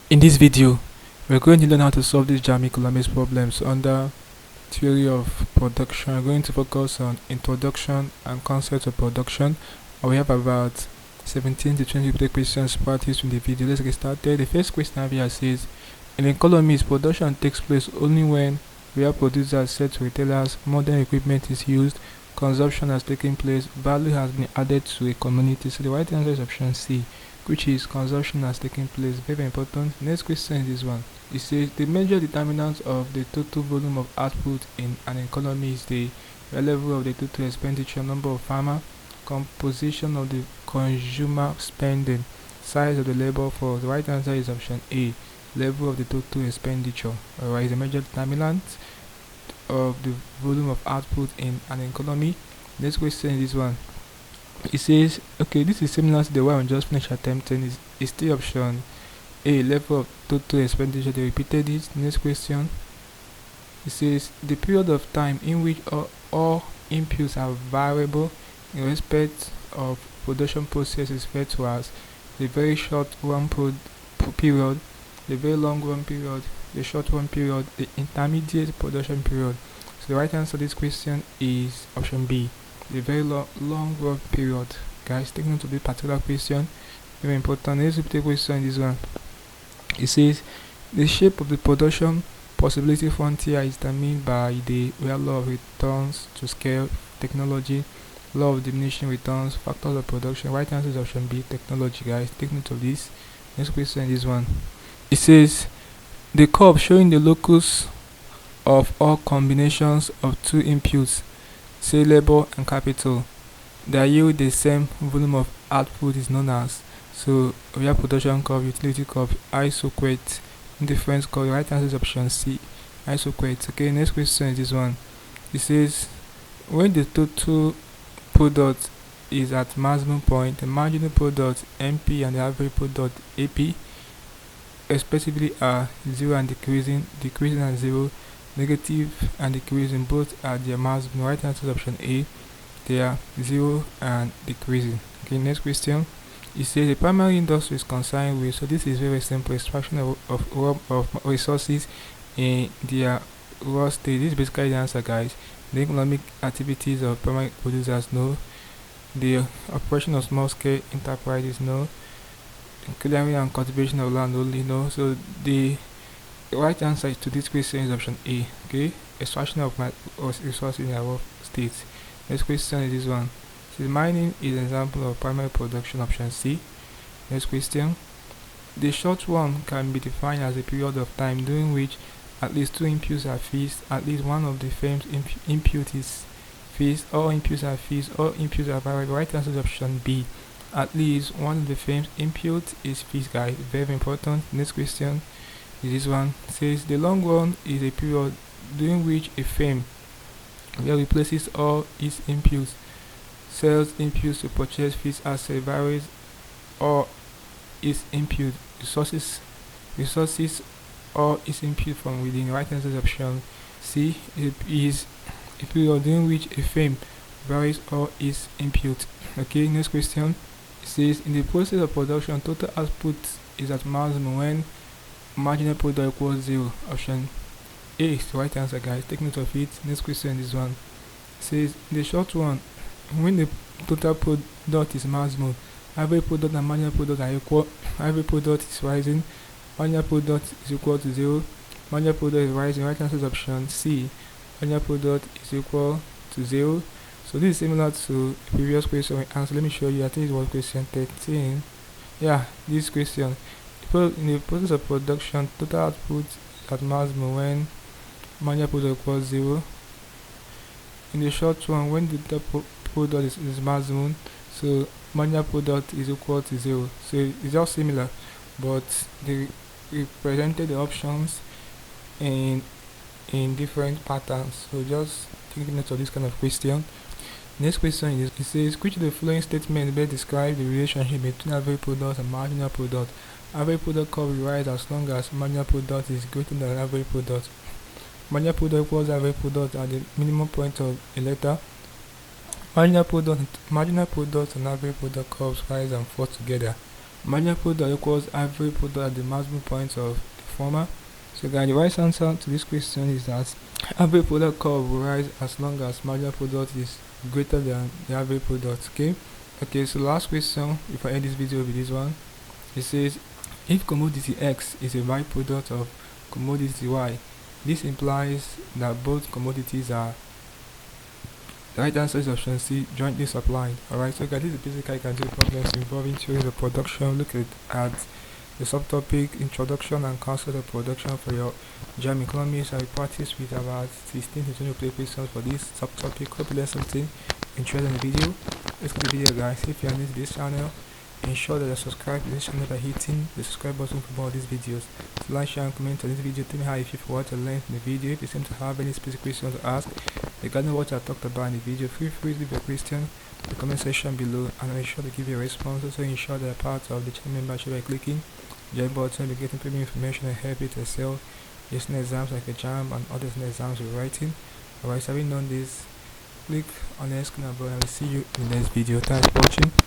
In this video, we're going to learn how to solve these JAMB economics problems under theory of production. We're going to focus on introduction and concepts of production. And we have about 17 to 20 questions practiced in the video. Let's get started. The first question here says, in economies, production takes place only when real producers sell to retailers, modern equipment is used, consumption has taken place, value has been added to a community. So the right answer is option C, which is consumption has taken place. Very important. Next question is this one. It says the major determinant of the total volume of output in an economy is the level of the total expenditure, number of farmers, composition of the consumer spending, size of the labor force. The right answer is option A, level of the total expenditure. Alright, the major determinant of the volume of output in an economy. Next question is this one. It says, okay, this is similar to the one I just finished attempting. Is the option A, level of total expenditure. They repeated it. Next question. It says the period of time in which all inputs are variable in respect of production process is referred to as the very short run period, the very long run period, the short run period, the intermediate production period. So the right answer to this question is option B, the very long run period. Guys, take note of this particular question, very important. Let's repeat the question. This one. It says the shape of the production possibility frontier is determined by the real law of returns to scale, technology, law of diminishing returns, factors of production. Right answer is option B, technology. Guys, take note of this. Next question. This one. It says the curve showing the locus of all combinations of two inputs, say labor and capital, that yield the same volume of output is known as, so real production curve, utility curve, isoquate, indifference curve. Right answer is option C, isoquate. Okay, next question is this one. It says when the total product is at maximum point, the marginal product MP and the average product AP respectively are 0 and decreasing and 0, negative and decreasing, both at their maximum. Right answer is option A, they are 0 and decreasing. Okay, next question. It says the primary industry is concerned with, so this is very simple, extraction of resources in their raw state. This is basically the answer, guys. The economic activities of primary producers, no. The operation of small scale enterprises, no. Clearing and cultivation of land, only, no. So the right answer to this question is option A. Okay, extraction of resources in their raw state. Next question is this one. So mining is an example of primary production, option C. Next question. The short run can be defined as a period of time during which at least two inputs are fixed, at least one of the firm's input is fixed, all inputs are fixed, all inputs are variable. Right answer is option B, at least one of the firm's input is fixed, guys. Very important. Next question is this one. It says the long run is a period during which a firm replaces all its inputs, sells inputs to purchase fixed asset, varies all its input resources all its input from within. Right answer is option C, it is a period during which a firm varies all its input. Okay, next question. It says in the process of production, total output is at maximum when marginal product equals 0. Option A is the right answer, guys. Take note of it. Next question is one. It says in the short run, when the total product is maximum, average product and marginal product are equal. Average product is rising, marginal product is equal to 0. Marginal product is rising. Right answer is option C, marginal product is equal to 0. So this is similar to the previous question we answered. Let me show you. I think it was question 13. Yeah, this question. In the process of production, total output is at maximum when marginal product equals 0. In the short run, when the total product is maximum, so marginal product is equal to 0. So it's just similar, but they represented the options in different patterns. So just take note of this kind of question. Next question is, it says which of the following statements best describe the relationship between average product and marginal product? Average product curve will rise as long as marginal product is greater than average product. Marginal product equals average product at the minimum point of a letter. Marginal product and average product curves rise and fall together Marginal product equals average product at the maximum point of the former. So guys, the right answer to this question is that average product curve will rise as long as marginal product is greater than the average product. Okay, so last question before I end this video will be this one. It says if commodity X is a byproduct of commodity Y, this implies that both commodities are, the right answer is option C, jointly supplied. Alright, so guys, this is basically you can do problems involving theories of production. Look at the subtopic introduction and concept of production for your JAMB economics. I will practice with about 16 to 20 play questions for this subtopic. Hope you learned something interesting in the video. Let's go to the video, guys. If you are new to this channel, ensure that you subscribe to this channel by hitting the subscribe button for more of these videos. So like, share, and comment on this video. Tell me how you feel for what you learned in the video. If you seem to have any specific questions to ask regarding what I talked about in the video, feel free to leave your question in the comment section below, and I'll be sure to give you a response. Also ensure that you're part of the channel membership by clicking the join button. You're getting premium information and help you to excel your exams like a JAMB and other exams you're writing. Alright, so having done this, click on the screen above and I will see you in the next video. Thanks for watching.